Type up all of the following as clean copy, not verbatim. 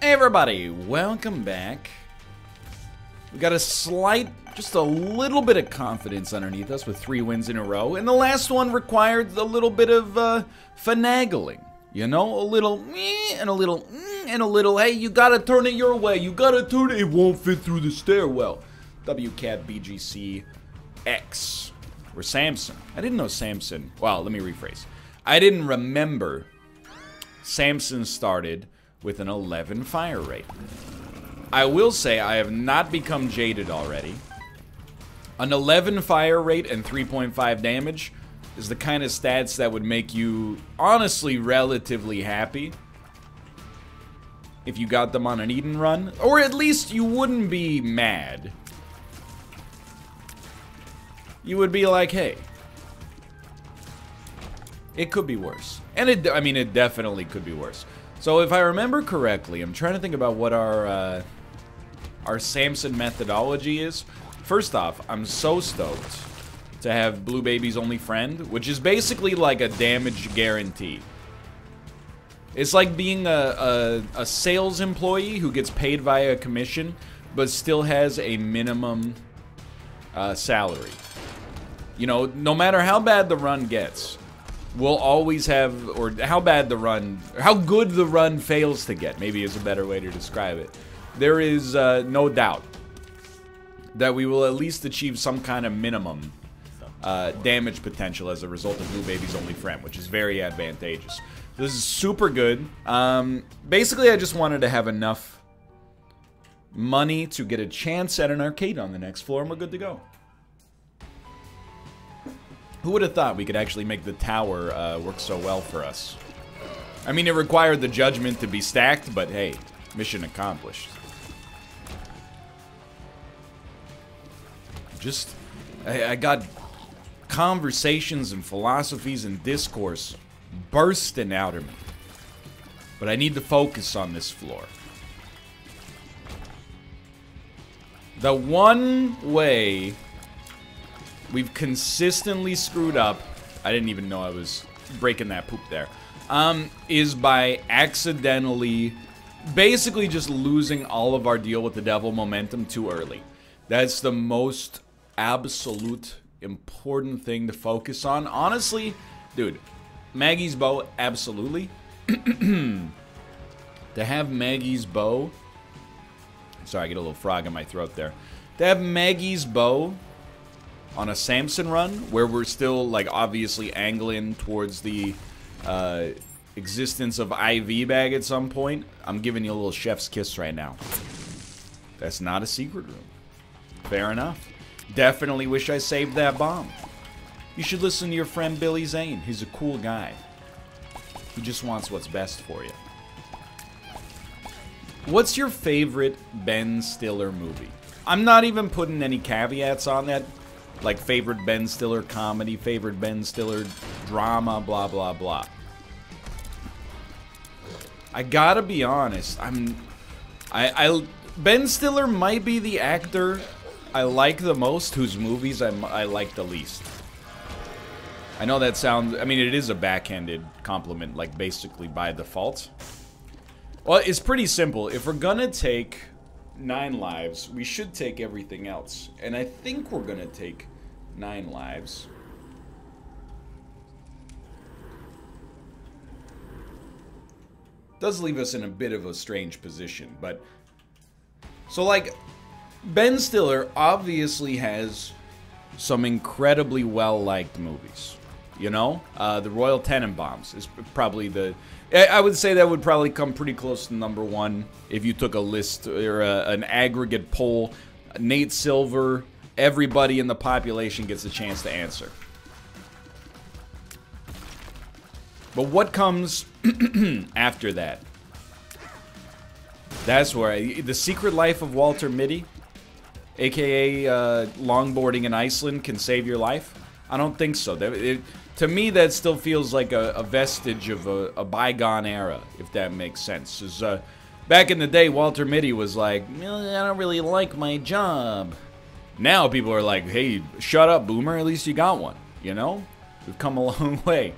Hey everybody, welcome back. We got a slight, just a little bit of confidence underneath us with 3 wins in a row, and the last one required a little bit of finagling. You know, a little and a little and a little, hey, you gotta turn it your way, you gotta turn it, it won't fit through the stairwell. WCAT BGC X. Or Samson. I didn't know Samson. Well, let me rephrase. I didn't remember Samson started with an 11 fire rate. I will say I have not become jaded already. An 11 fire rate and 3.5 damage is the kind of stats that would make you honestly relatively happy if you got them on an Eden run, or at least you wouldn't be mad. You would be like, hey, it could be worse. And it definitely could be worse. So if I remember correctly, I'm trying to think about what our Samson methodology is. First off, I'm so stoked to have Blue Baby's only friend, which is basically like a damage guarantee. It's like being a sales employee who gets paid via a commission, but still has a minimum salary. You know, no matter how bad the run gets, we'll always have, or how good the run fails to get, maybe is a better way to describe it. There is no doubt that we will at least achieve some kind of minimum damage potential as a result of Blue Baby's only friend, which is very advantageous. This is super good. Basically, I just wanted to have enough money to get a chance at an arcade on the next floor, and we're good to go. Who would have thought we could actually make the tower work so well for us? I mean, it required the judgment to be stacked, but hey, mission accomplished. Just, I got conversations and philosophies and discourse bursting out of me. But I need to focus on this floor. The one way we've consistently screwed up, I didn't even know I was breaking that poop there, is by accidentally, basically just losing all of our deal with the devil momentum too early. That's the most absolute important thing to focus on. Honestly, dude, Maggie's bow, absolutely. To have Maggie's bow, sorry, I get a little frog in my throat there. To have Maggie's bow on a Samson run, where we're still, like, obviously angling towards the existence of IV bag at some point, I'm giving you a little chef's kiss right now. That's not a secret room. Fair enough. Definitely wish I saved that bomb. You should listen to your friend Billy Zane. He's a cool guy. He just wants what's best for you. What's your favorite Ben Stiller movie? I'm not even putting any caveats on that. Like favorite Ben Stiller comedy, favorite Ben Stiller drama, blah, blah, blah. I gotta be honest, Ben Stiller might be the actor I like the most, whose movies I like the least. I know that sounds, I mean, it is a backhanded compliment, like basically by default. Well, it's pretty simple. If we're gonna take 9 lives, we should take everything else. And I think we're gonna take 9 lives. Does leave us in a bit of a strange position, but so like Ben Stiller obviously has some incredibly well-liked movies. You know, the Royal Tenenbaums is probably the, I would say that would probably come pretty close to #1 if you took a list or an aggregate poll. Nate Silver, everybody in the population gets a chance to answer. But what comes after that? That's where The Secret Life of Walter Mitty, aka longboarding in Iceland, can save your life. I don't think so. To me, that still feels like a vestige of a bygone era, if that makes sense. 'Cause, back in the day, Walter Mitty was like, I don't really like my job. Now people are like, hey, shut up, boomer, at least you got one. You know? We've come a long way.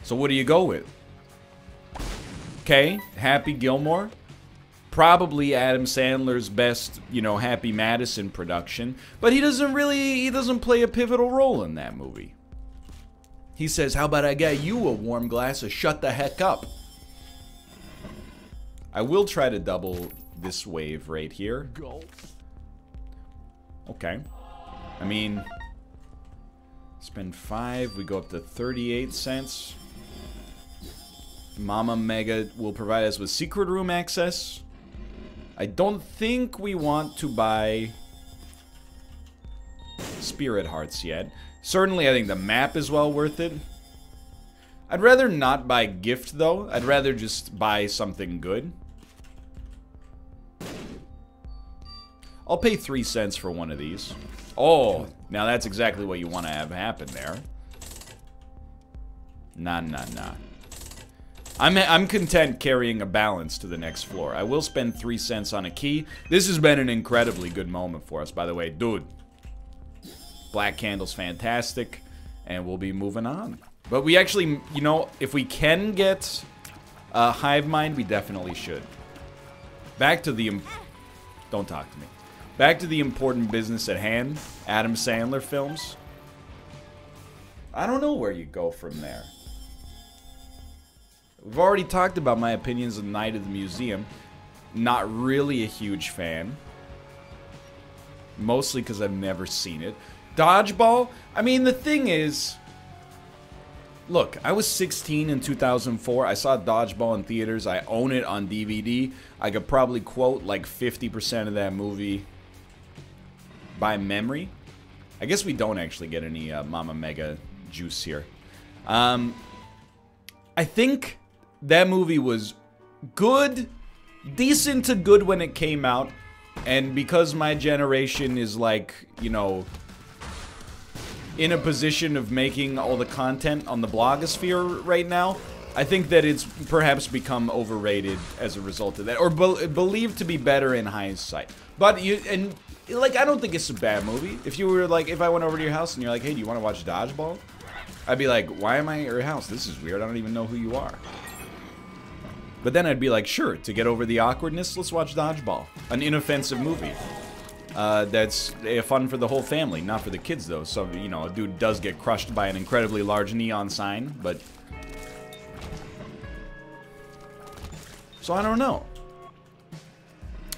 So what do you go with? Okay, Happy Gilmore. Probably Adam Sandler's best, you know, Happy Madison production. But he doesn't play a pivotal role in that movie. He says, how about I get you a warm glass of shut the heck up? I will try to double this wave right here. Okay. I mean, spend 5, we go up to 38 cents. Mama Mega will provide us with secret room access. I don't think we want to buy Spirit Hearts yet. Certainly, I think the map is well worth it. I'd rather not buy gift, though. I'd rather just buy something good. I'll pay 3 cents for one of these. Oh, now that's exactly what you want to have happen there. Nah. I'm content carrying a balance to the next floor. I will spend 3 cents on a key. This has been an incredibly good moment for us, by the way. Dude, Black Candle's fantastic, and we'll be moving on. But we actually, you know, if we can get Hive Mind, we definitely should. Back to the... Don't talk to me. Back to the important business at hand. Adam Sandler films. I don't know where you go from there. We've already talked about my opinions on Night of the Museum. Not really a huge fan. Mostly because I've never seen it. Dodgeball? I mean, the thing is... Look, I was 16 in 2004. I saw Dodgeball in theaters. I own it on DVD. I could probably quote like 50% of that movie by memory. I guess we don't actually get any Mama Mega juice here. I think that movie was good, decent to good when it came out. And because my generation is like, you know, in a position of making all the content on the blogosphere right now, I think that it's perhaps become overrated as a result of that, or believed to be better in hindsight. But like, I don't think it's a bad movie. If you were like, if I went over to your house and you're like, hey, do you want to watch Dodgeball? I'd be like, why am I at your house? This is weird. I don't even know who you are. But then I'd be like, sure, to get over the awkwardness, let's watch Dodgeball, an inoffensive movie. That's fun for the whole family, not for the kids, though. So, you know, a dude does get crushed by an incredibly large neon sign, but... So, I don't know.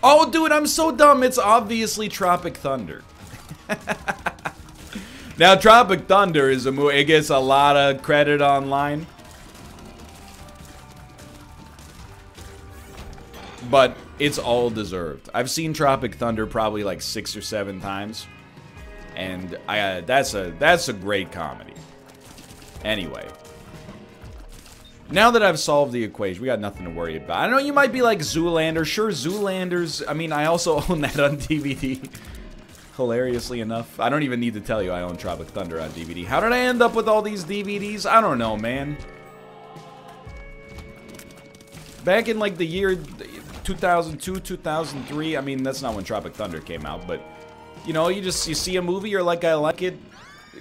Oh, dude, I'm so dumb. It's obviously Tropic Thunder. Now, Tropic Thunder is a movie. It gets a lot of credit online. But it's all deserved. I've seen Tropic Thunder probably like 6 or 7 times, and that's a great comedy. Anyway, now that I've solved the equation, we got nothing to worry about. I know you might be like Zoolander. Sure, Zoolander's. I mean, I also own that on DVD. Hilariously enough, I don't even need to tell you I own Tropic Thunder on DVD. How did I end up with all these DVDs? I don't know, man. Back in like the year 2002, 2003, I mean, that's not when Tropic Thunder came out, but, you know, you see a movie, you're like, I like it,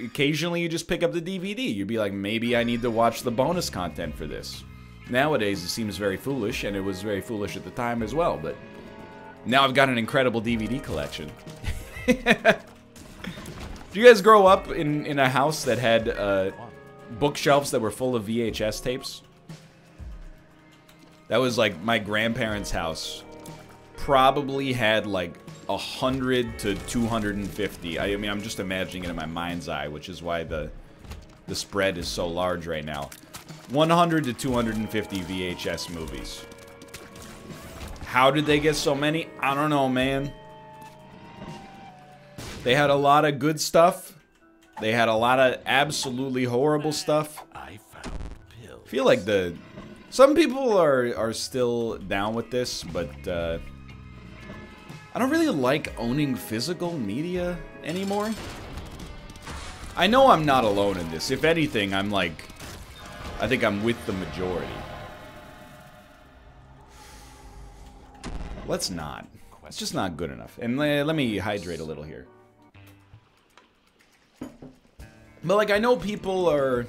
occasionally you just pick up the DVD, you'd be like, maybe I need to watch the bonus content for this. Nowadays, it seems very foolish, and it was very foolish at the time as well, but now I've got an incredible DVD collection. Did you guys grow up in a house that had bookshelves that were full of VHS tapes? That was like my grandparents' house. Probably had like 100 to 250. I mean, I'm just imagining it in my mind's eye, which is why the spread is so large right now. 100 to 250 VHS movies. How did they get so many? I don't know, man. They had a lot of good stuff. They had a lot of absolutely horrible stuff. I feel like some people are still down with this, but I don't really like owning physical media anymore. I know I'm not alone in this. If anything, I think I'm with the majority. Let's not. It's just not good enough. And let me hydrate a little here. But like, I know people are...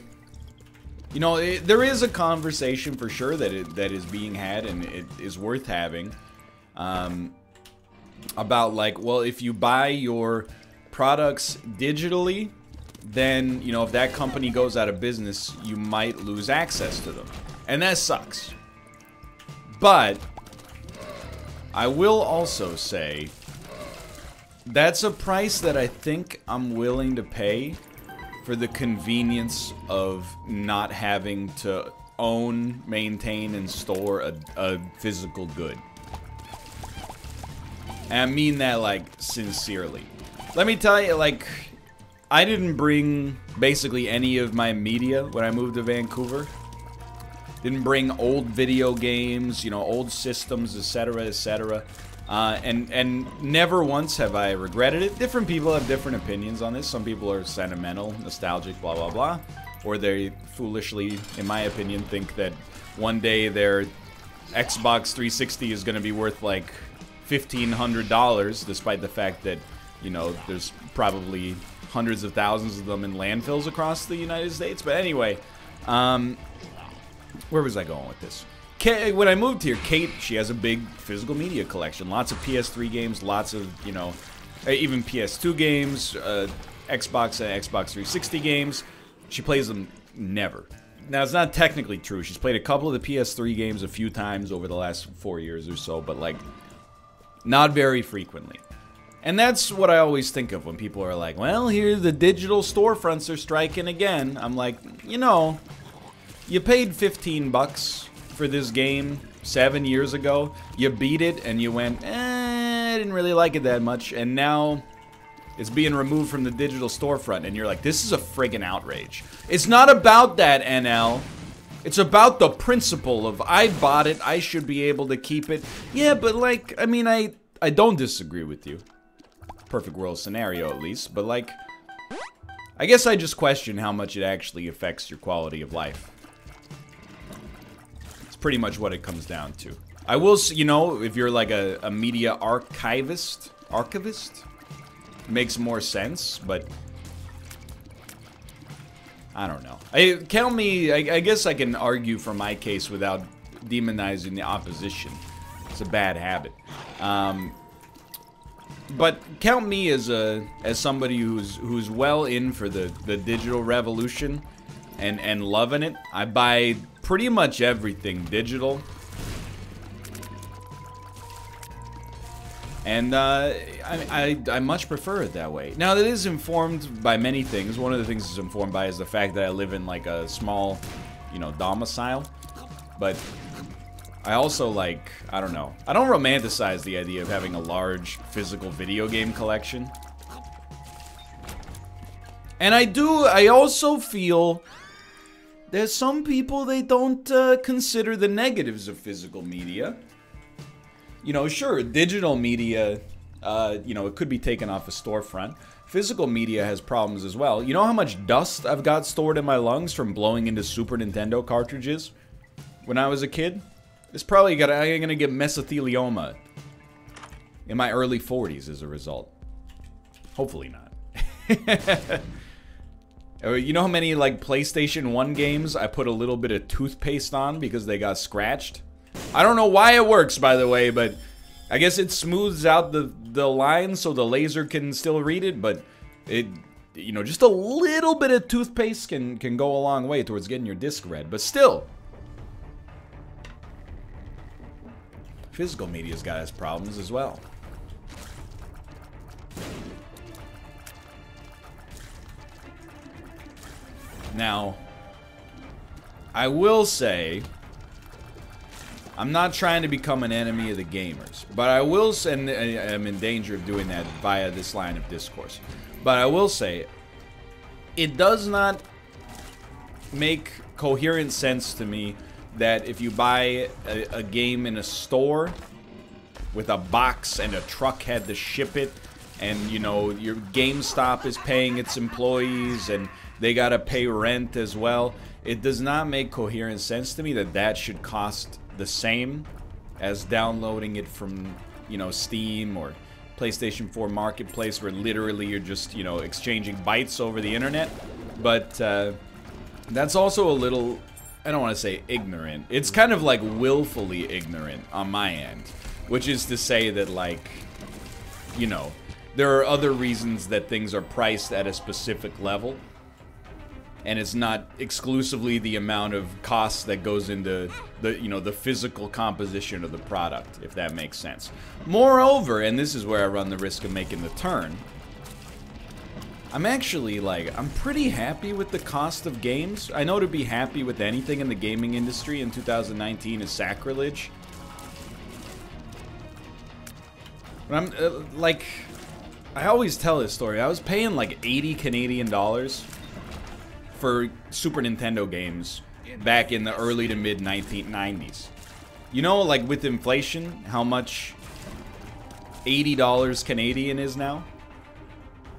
You know, there is a conversation for sure that is being had, and it is worth having, about like, well, if you buy your products digitally, then, you know, if that company goes out of business, you might lose access to them. And that sucks. But I will also say that's a price that I think I'm willing to pay for the convenience of not having to own, maintain, and store a physical good. And I mean that, like, sincerely. Let me tell you, like, I didn't bring basically any of my media when I moved to Vancouver. Didn't bring old video games, you know, old systems, etc., etc. And never once have I regretted it. Different people have different opinions on this. Some people are sentimental, nostalgic, blah, blah, blah. Or they foolishly, in my opinion, think that one day their Xbox 360 is going to be worth like $1,500, despite the fact that, you know, there's probably hundreds of thousands of them in landfills across the United States. But anyway, where was I going with this? When I moved here, Kate, she has a big physical media collection. Lots of PS3 games, lots of, you know, even PS2 games, Xbox and Xbox 360 games. She plays them never. Now, it's not technically true. She's played a couple of the PS3 games a few times over the last 4 years or so, but, like, not very frequently. And that's what I always think of when people are like, well, here the digital storefronts are striking again. I'm like, you know, you paid 15 bucks for this game 7 years ago. You beat it and you went, I didn't really like it that much. And now it's being removed from the digital storefront. And you're like, this is a friggin' outrage. It's not about that, NL. It's about the principle of, I bought it, I should be able to keep it. Yeah, but like, I mean, I don't disagree with you. Perfect world scenario, at least. But like, I guess I just question how much it actually affects your quality of life. It's pretty much what it comes down to. I will, you know, if you're like a media archivist, it makes more sense, but I don't know. I guess I can argue for my case without demonizing the opposition. It's a bad habit. But count me as somebody who's well in for the digital revolution and loving it. I buy pretty much everything digital. And I much prefer it that way. Now, that is informed by many things. One of the things it's informed by is the fact that I live in like a small, you know, domicile. But I also, like, I don't know. I don't romanticize the idea of having a large physical video game collection. And I also feel there's some people, they don't consider the negatives of physical media. You know, sure, digital media, you know, it could be taken off a storefront. Physical media has problems as well. You know how much dust I've got stored in my lungs from blowing into Super Nintendo cartridges when I was a kid? It's probably I'm gonna get mesothelioma in my early 40s as a result. Hopefully not. You know how many, like, PlayStation 1 games I put a little bit of toothpaste on because they got scratched? I don't know why it works, by the way, but I guess it smooths out the line so the laser can still read it, but it, you know, just a little bit of toothpaste can go a long way towards getting your disc read, but still. Physical media's got its problems as well. Now, I will say, I'm not trying to become an enemy of the gamers, but I will say, and I'm in danger of doing that via this line of discourse, but I will say, it does not make coherent sense to me that if you buy a game in a store with a box and a truck had to ship it, and, you know, your GameStop is paying its employees and they gotta pay rent as well, it does not make coherent sense to me that that should cost the same as downloading it from, you know, Steam or PlayStation 4 Marketplace, where literally you're just, you know, exchanging bytes over the internet. But That's also a little, I don't want to say ignorant. It's kind of like willfully ignorant on my end. Which is to say that, like, you know, there are other reasons that things are priced at a specific level. And it's not exclusively the amount of cost that goes into the, you know, the physical composition of the product, if that makes sense. Moreover, and this is where I run the risk of making the turn, I'm actually, like, I'm pretty happy with the cost of games. I know to be happy with anything in the gaming industry in 2019 is sacrilege. But I'm, like, I always tell this story. I was paying, like, 80 Canadian dollars for Super Nintendo games back in the early to mid 1990s. You know, like, with inflation, how much $80 Canadian is now?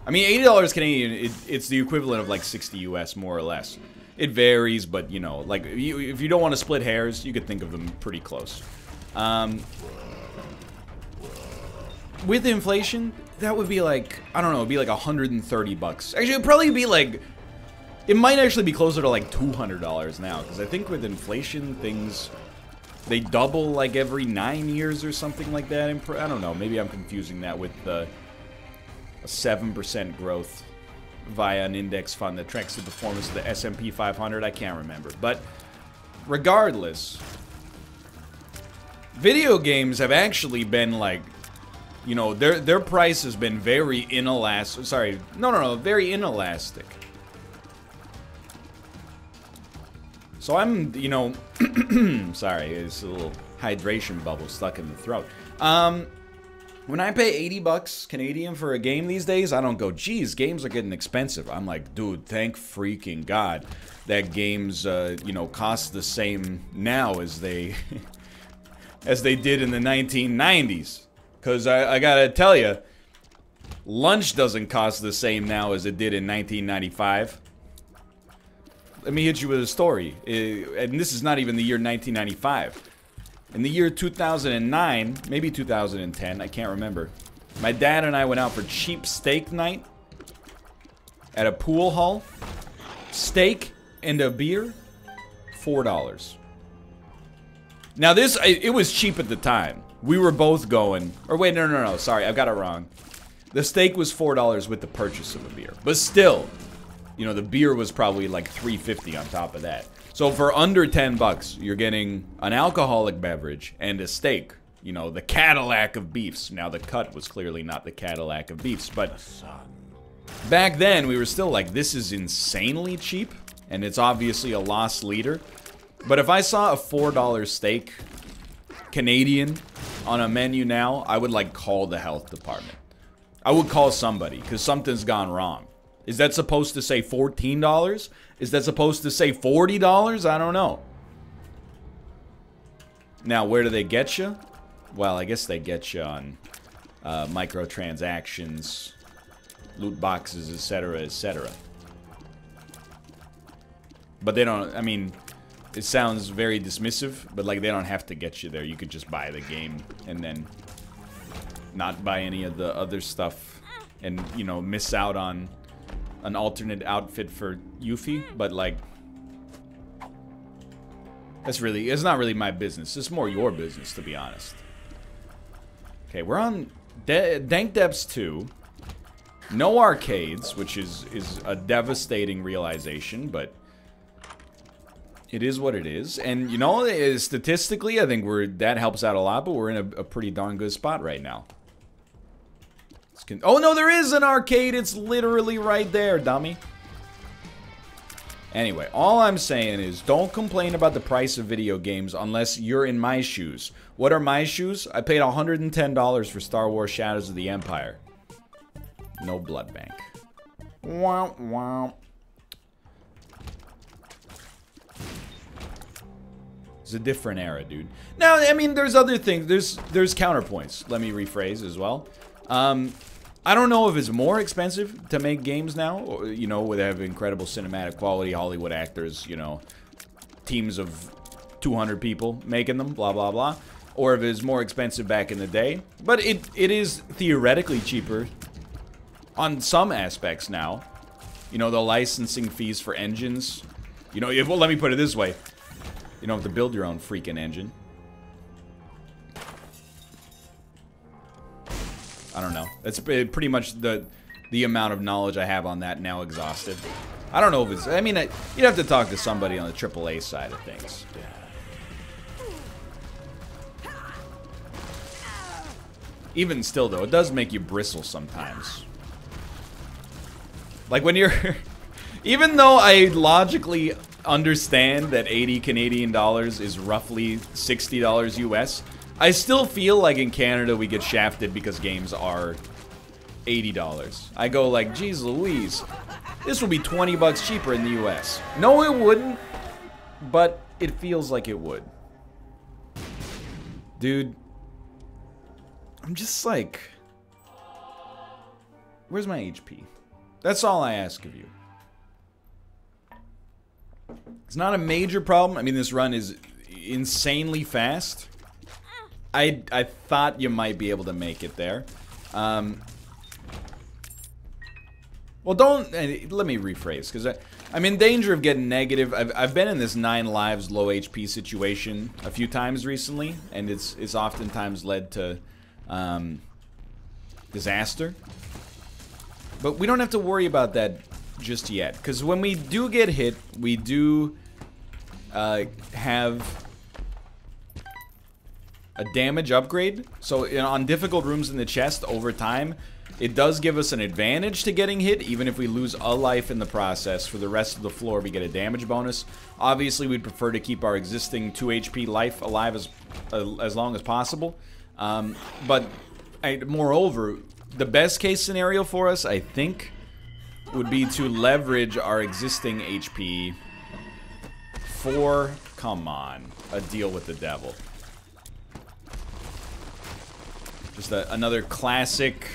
I mean, $80 Canadian, it's the equivalent of like 60 US, more or less. It varies, but, you know, like, if you don't want to split hairs, you could think of them pretty close. With inflation, that would be like, I don't know, it'd be like 130 bucks. Actually, it'd probably be like, it might actually be closer to like $200 now, because I think with inflation, things, they double like every 9 years or something like that. I don't know, maybe I'm confusing that with a 7% growth via an index fund that tracks the performance of the S&P 500. I can't remember. But regardless, video games have actually been like, you know, their price has been very inelastic. Sorry, no, very inelastic. So I'm, you know, sorry, it's a little hydration bubble stuck in the throat. When I pay 80 bucks Canadian for a game these days, I don't go, geez, games are getting expensive. I'm like, dude, thank freaking God that games, you know, cost the same now as they, as they did in the 1990s. Because I gotta tell you, lunch doesn't cost the same now as it did in 1995. Let me hit you with a story. And this is not even the year 1995. In the year 2009, maybe 2010, I can't remember. My dad and I went out for cheap steak night at a pool hall. Steak and a beer, $4. Now this, it was cheap at the time. We were both going, or wait, no, sorry, I got it wrong. The steak was $4 with the purchase of a beer. But still, you know, the beer was probably like $3.50 on top of that. So for under 10 bucks, you're getting an alcoholic beverage and a steak. You know, the Cadillac of beefs. Now, the cut was clearly not the Cadillac of beefs, but back then, we were still like, this is insanely cheap, and it's obviously a loss leader. But if I saw a $4 steak Canadian on a menu now, I would, like, call the health department. I would call somebody, because something's gone wrong. Is that supposed to say $14? Is that supposed to say $40? I don't know. Now, where do they get you? Well, I guess they get you on microtransactions, loot boxes, etc., etc. But they don't, I mean, it sounds very dismissive, but like they don't have to get you there. You could just buy the game and then not buy any of the other stuff and, you know, miss out on an alternate outfit for Yuffie, but like, that's really, it's not really my business. It's more your business, to be honest. Okay, we're on Dank Depths 2. No arcades, which is a devastating realization, but it is what it is. And, you know, statistically, I think that helps out a lot, but we're in a pretty darn good spot right now. Oh, no, there is an arcade. It's literally right there, dummy. Anyway, all I'm saying is don't complain about the price of video games unless you're in my shoes. What are my shoes? I paid $110 for Star Wars Shadows of the Empire. No blood bank. Womp womp. It's a different era, dude. Now, I mean, there's other things. There's counterpoints. Let me rephrase as well. I don't know if it's more expensive to make games now, or, you know, where they have incredible cinematic quality, Hollywood actors, you know, teams of 200 people making them, blah, blah, blah. Or if it's more expensive back in the day. But it is theoretically cheaper on some aspects now. You know, the licensing fees for engines You know, well, let me put it this way. You don't have to build your own freaking engine. I don't know. That's pretty much the amount of knowledge I have on that now exhausted. I don't know if it's... I mean, you'd have to talk to somebody on the AAA side of things. Even still, though, it does make you bristle sometimes. Like when you're... Even though I logically understand that 80 Canadian dollars is roughly $60 US, I still feel like in Canada we get shafted because games are $80. I go like, geez Louise, this will be 20 bucks cheaper in the US. No, it wouldn't, but it feels like it would. Dude, I'm just like, where's my HP? That's all I ask of you. It's not a major problem. I mean, this run is insanely fast. I thought you might be able to make it there. Well, don't... let me rephrase, because I'm in danger of getting negative. I've been in this 9 lives, low HP situation a few times recently, and it's oftentimes led to disaster. But we don't have to worry about that just yet, because when we do get hit, we do have a damage upgrade. So on difficult rooms in the chest, over time, it does give us an advantage to getting hit, even if we lose a life in the process. For the rest of the floor, we get a damage bonus. Obviously, we'd prefer to keep our existing 2 HP life alive as long as possible. But moreover, the best case scenario for us, I think, would be to leverage our existing HP for, come on, a deal with the devil. Just another classic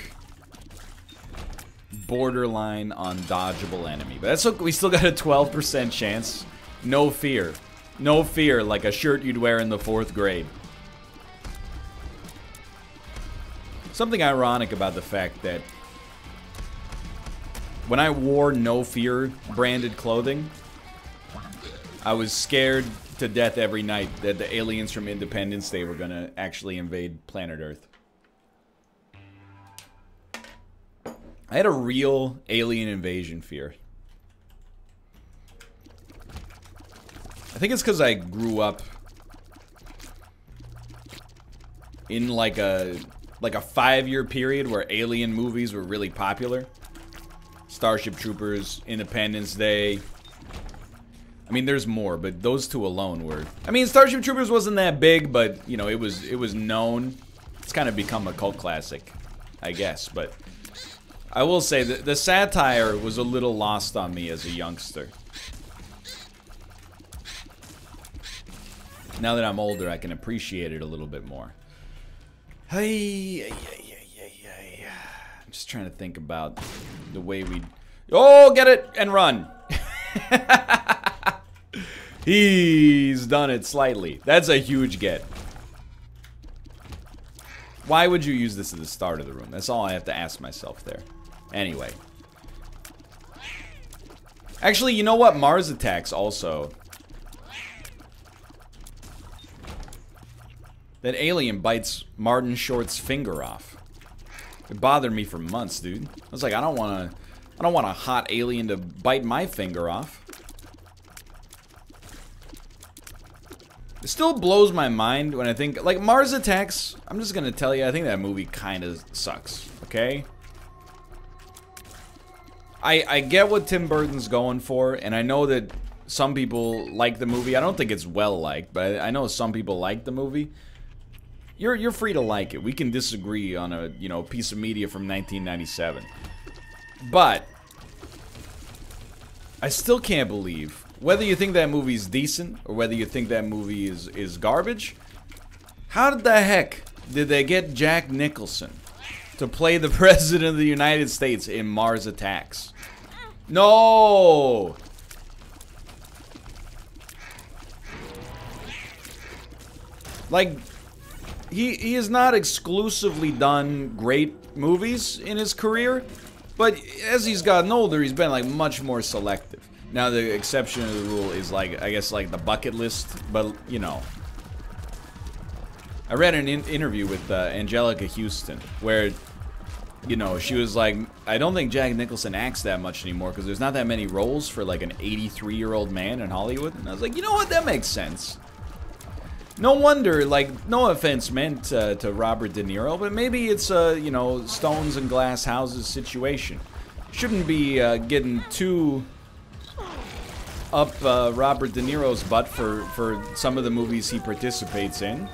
borderline undodgeable enemy. But that's okay. We still got a 12% chance. No fear. No fear, like a shirt you'd wear in the 4th grade. Something ironic about the fact that when I wore No Fear branded clothing, I was scared to death every night that the aliens from Independence Day were gonna actually invade planet Earth. I had a real alien invasion fear. I think it's because I grew up in like a 5-year period where alien movies were really popular. Starship Troopers, Independence Day. I mean, there's more, but those 2 alone were... I mean, Starship Troopers wasn't that big, but, you know, it was known. It's kind of become a cult classic, I guess, but... I will say that the satire was a little lost on me as a youngster. Now that I'm older, I can appreciate it a little bit more. Hey, I'm just trying to think about the way we... Oh, get it and run. He's done it slightly. That's a huge get. Why would you use this at the start of the room? That's all I have to ask myself there. Anyway. Actually, you know what? Mars Attacks also. That alien bites Martin Short's finger off. It bothered me for months, dude. I was like, I don't want a hot alien to bite my finger off. It still blows my mind when I think, like, Mars Attacks, I'm just gonna tell you, I think that movie kind of sucks, okay? I get what Tim Burton's going for, and I know that some people like the movie. I don't think it's well-liked, but I know some people like the movie. You're free to like it. We can disagree on a, you know, piece of media from 1997. But I still can't believe, whether you think that movie's decent or whether you think that movie is garbage, how the heck did they get Jack Nicholson to play the President of the United States in Mars Attacks? No! Like, he has not exclusively done great movies in his career, but as he's gotten older, he's been, like, much more selective. Now, the exception to the rule is, like, I guess, like, the bucket list, but, you know. I read an interview with Angelica Houston, where, you know, she was like, I don't think Jack Nicholson acts that much anymore, because there's not that many roles for, like, an 83-year-old man in Hollywood. And I was like, you know what, that makes sense. No wonder, like, no offense meant to Robert De Niro, but maybe it's a, you know, stones and glass houses situation. Shouldn't be getting too up Robert De Niro's butt for some of the movies he participates in.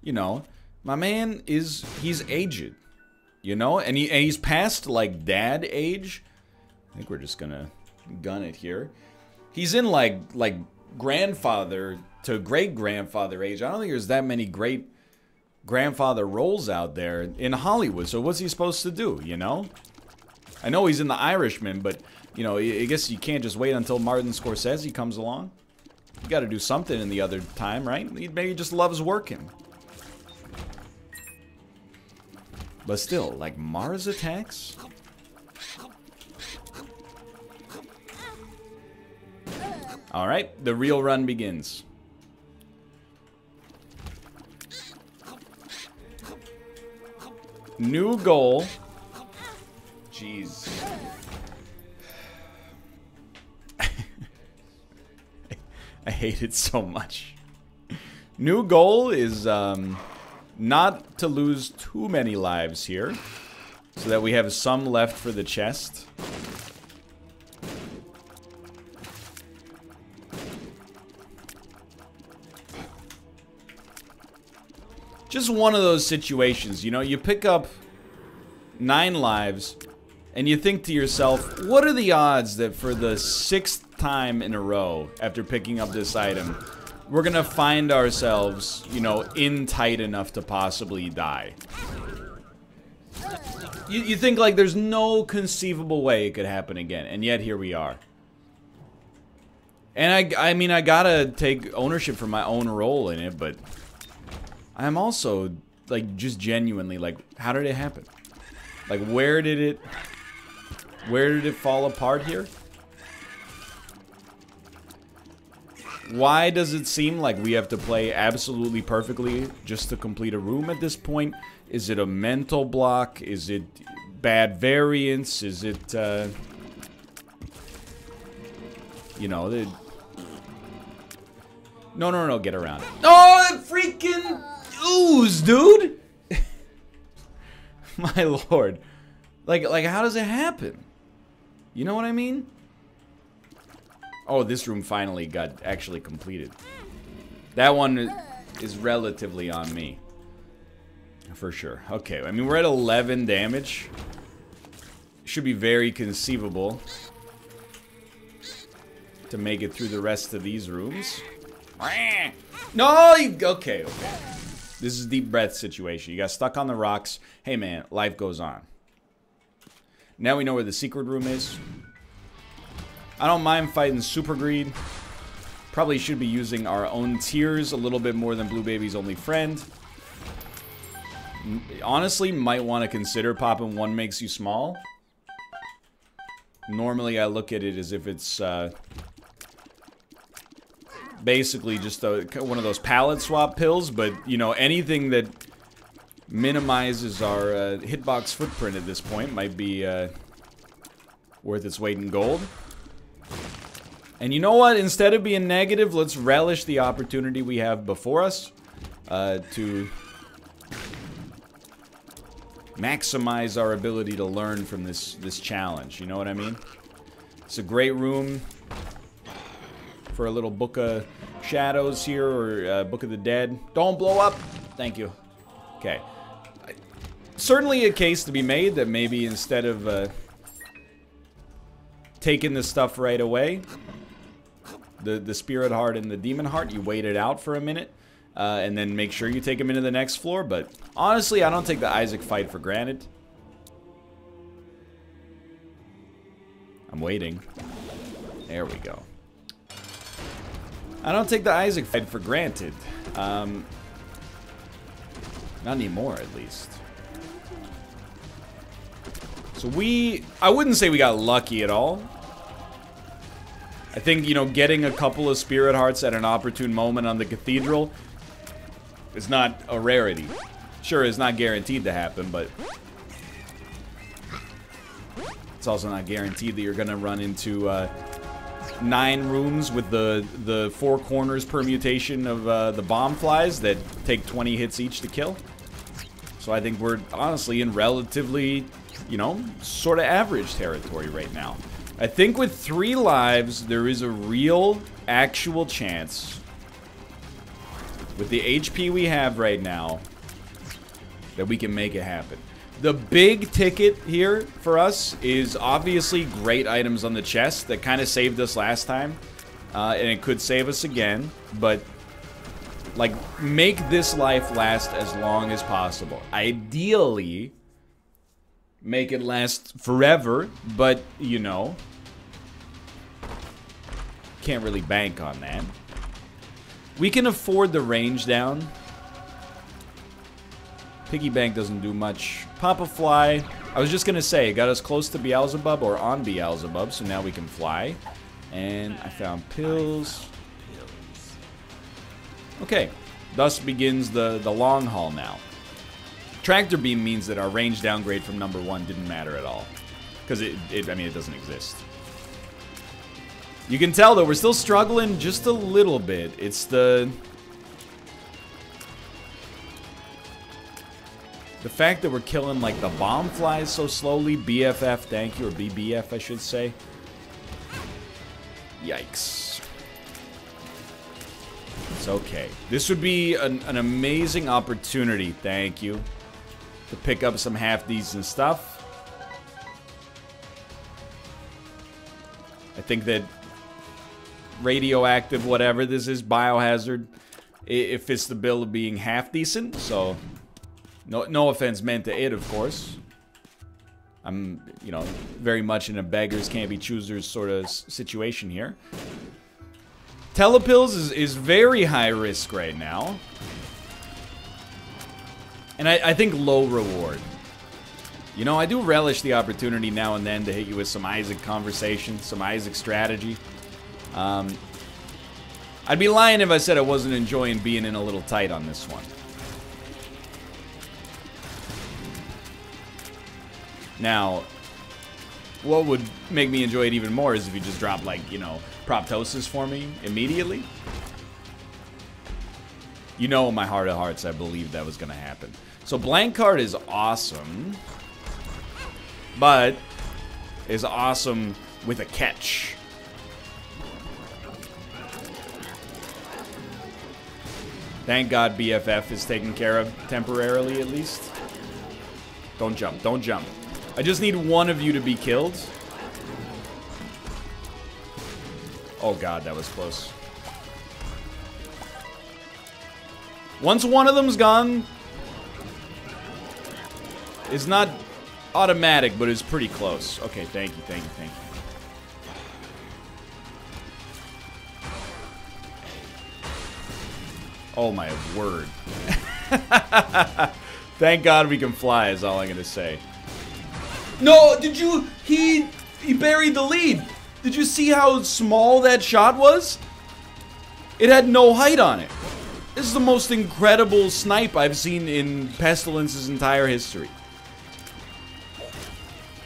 You know, my man he's aged, you know, and he's past, like, dad age. I think we're just gonna gun it here. He's in like grandfather to great grandfather age. I don't think there's that many great grandfather roles out there in Hollywood. So what's he supposed to do, you know? I know he's in The Irishman, but, you know, I guess you can't just wait until Martin Scorsese comes along. You got to do something in the other time, right? Maybe he just loves working. But still, like, Mars Attacks? Alright, the real run begins. New goal. Jeez. I hate it so much. New goal is not to lose too many lives here, so that we have some left for the chest. Just one of those situations, you know, you pick up 9 lives, and you think to yourself, what are the odds that for the 6th time in a row, after picking up this item, we're gonna find ourselves, you know, in tight enough to possibly die? You think, like, there's no conceivable way it could happen again, and yet here we are. And I mean, I gotta take ownership for my own role in it, but I'm also, like, just genuinely, like, how did it happen? Like, where did it fall apart here? Why does it seem like we have to play absolutely perfectly just to complete a room at this point? Is it a mental block? Is it bad variance? Is it, you know, the... No, get around it. Oh, that freaking ooze, dude! My lord. Like, how does it happen? You know what I mean? Oh, this room finally got actually completed. That one is relatively on me. For sure. Okay, I mean, we're at 11 damage. Should be very conceivable to make it through the rest of these rooms. No! Okay. This is a deep breath situation. You got stuck on the rocks. Hey, man, life goes on. Now we know where the secret room is. I don't mind fighting Super Greed. Probably should be using our own tears a little bit more than Blue Baby's only friend. Honestly, might want to consider popping One Makes You Small. Normally, I look at it as if it's basically just one of those palette swap pills, but, you know, anything that minimizes our hitbox footprint at this point might be worth its weight in gold. And you know what? Instead of being negative, let's relish the opportunity we have before us to maximize our ability to learn from this challenge. You know what I mean? It's a great room for a little Book of Shadows here, or Book of the Dead. Don't blow up! Thank you. Okay. Certainly a case to be made that maybe instead of taking this stuff right away, the Spirit Heart and the Demon Heart, you wait it out for a minute, and then make sure you take them into the next floor. But honestly, I don't take the Isaac fight for granted. I'm waiting. There we go. I don't take the Isaac fight for granted. Not anymore, at least. So I wouldn't say we got lucky at all. I think, you know, getting a couple of Spirit Hearts at an opportune moment on the Cathedral is not a rarity. Sure, it's not guaranteed to happen, but it's also not guaranteed that you're gonna run into 9 rooms with the 4 corners permutation of the bomb flies that take 20 hits each to kill. So I think we're honestly in relatively, you know, sort of average territory right now. I think with 3 lives, there is a real, actual chance, with the HP we have right now, that we can make it happen. The big ticket here for us is obviously great items on the chest that kind of saved us last time, and it could save us again, but like, make this life last as long as possible. Ideally, make it last forever, but, you know, can't really bank on that. We can afford the range down. Piggy bank doesn't do much. Pop a fly. I was just gonna say, it got us close to Beelzebub or on Beelzebub, so now we can fly. And I found pills. Okay, thus begins the long haul now. Tractor beam means that our range downgrade from number 1 didn't matter at all, because I mean, it doesn't exist. You can tell though, we're still struggling just a little bit. It's the fact that we're killing like the bomb flies so slowly. BFF, thank you, or BBF I should say. Yikes. It's okay. This would be an amazing opportunity, thank you, to pick up some half-decent stuff. I think that radioactive, whatever this is, biohazard, it fits the bill of being half-decent, so no offense meant to it, of course. I'm, you know, very much in a beggars can't be choosers sort of situation here. Telepills is very high risk right now. And I think low reward. You know, I do relish the opportunity now and then to hit you with some Isaac conversation, some Isaac strategy. I'd be lying if I said I wasn't enjoying being in a little tight on this one. Now, what would make me enjoy it even more is if you just drop, like, you know, Proptosis for me immediately. You know, in my heart of hearts, I believed that was going to happen. So, blank card is awesome, but is awesome with a catch. Thank God BFF is taken care of temporarily, at least. Don't jump, don't jump. I just need one of you to be killed. Oh God, that was close. Once one of them's gone, it's not automatic, but it's pretty close. Okay, thank you, thank you, thank you. Oh my word. Thank God we can fly is all I'm gonna say. No, did you, he buried the lead. Did you see how small that shot was? It had no height on it. This is the most incredible snipe I've seen in Pestilence's entire history.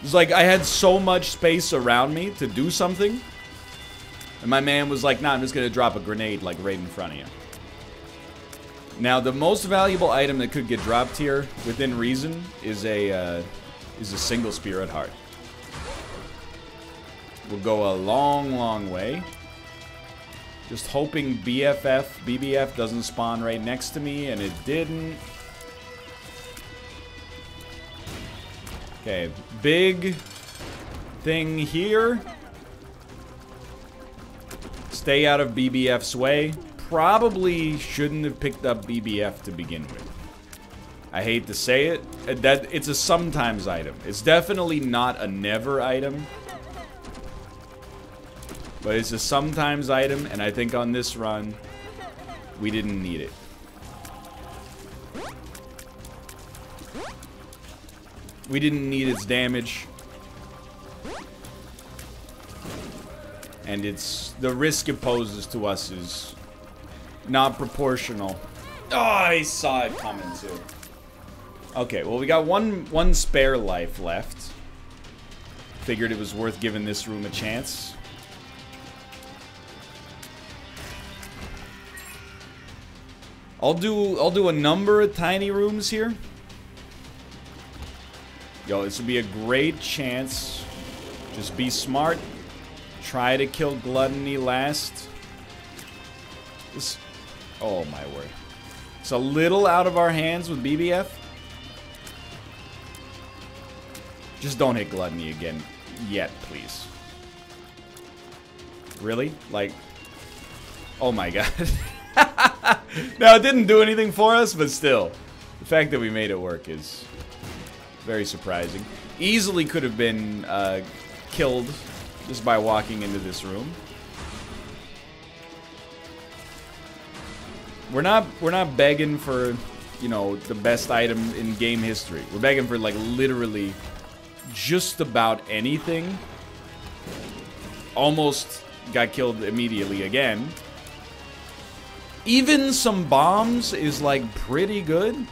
It's like I had so much space around me to do something, and my man was like, nah, I'm just gonna drop a grenade like right in front of you. Now, the most valuable item that could get dropped here, within reason, is a single Spirit Heart. Will go a long, long way. Just hoping BBF doesn't spawn right next to me, and it didn't. Okay, big thing here. Stay out of BBF's way. Probably shouldn't have picked up BBF to begin with. I hate to say it. It's a sometimes item. It's definitely not a never item. But it's a sometimes item, and I think on this run, we didn't need it. We didn't need its damage. And the risk it poses to us is not proportional. Oh, I saw it coming too. Okay, well we got one spare life left. Figured it was worth giving this room a chance. I'll do a number of tiny rooms here. Yo, this would be a great chance. Just be smart. Try to kill Gluttony last. This, oh my word. It's a little out of our hands with BBF. Just don't hit Gluttony again. Yet, please. Really? Like... Oh my god. No, it didn't do anything for us, but still. The fact that we made it work is very surprising. Easily could have been killed just by walking into this room. We're not begging for, you know, the best item in game history. We're begging for like literally just about anything. Almost got killed immediately again. Even some bombs is like pretty good.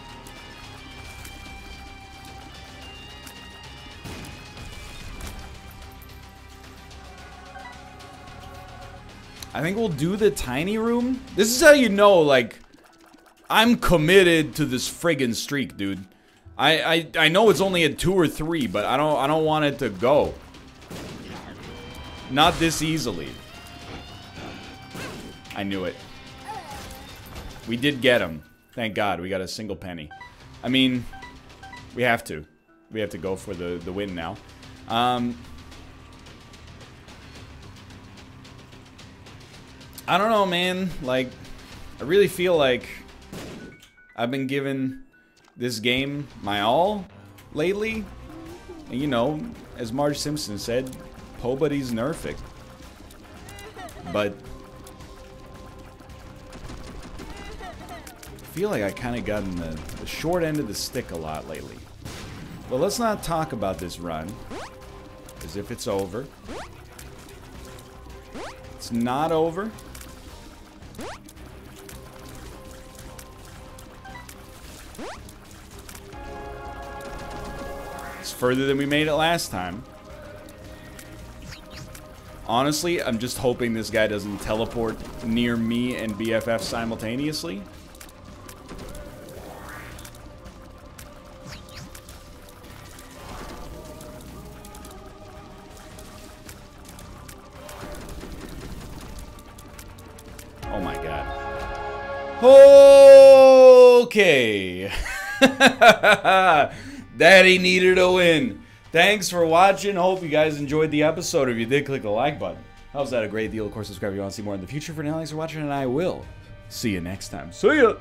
I think we'll do the tiny room. This is how you know, like, I'm committed to this friggin' streak, dude. I know it's only at 2 or 3, but I don't want it to go. Not this easily. I knew it. We did get him. Thank God, we got a single penny. I mean, we have to. We have to go for the win now. I don't know, man. Like, I really feel like I've been giving this game my all lately. And, you know, as Marge Simpson said, nobody's nerfing. But I feel like I kind of gotten the short end of the stick a lot lately. But let's not talk about this run as if it's over. It's not over. It's further than we made it last time. Honestly, I'm just hoping this guy doesn't teleport near me and BFF simultaneously. Oh my god. Okay. Daddy needed a win. Thanks for watching. Hope you guys enjoyed the episode. If you did, click the like button. Helps out a great deal. Of course, subscribe if you want to see more in the future. For now, thanks for watching, and I will see you next time. See ya!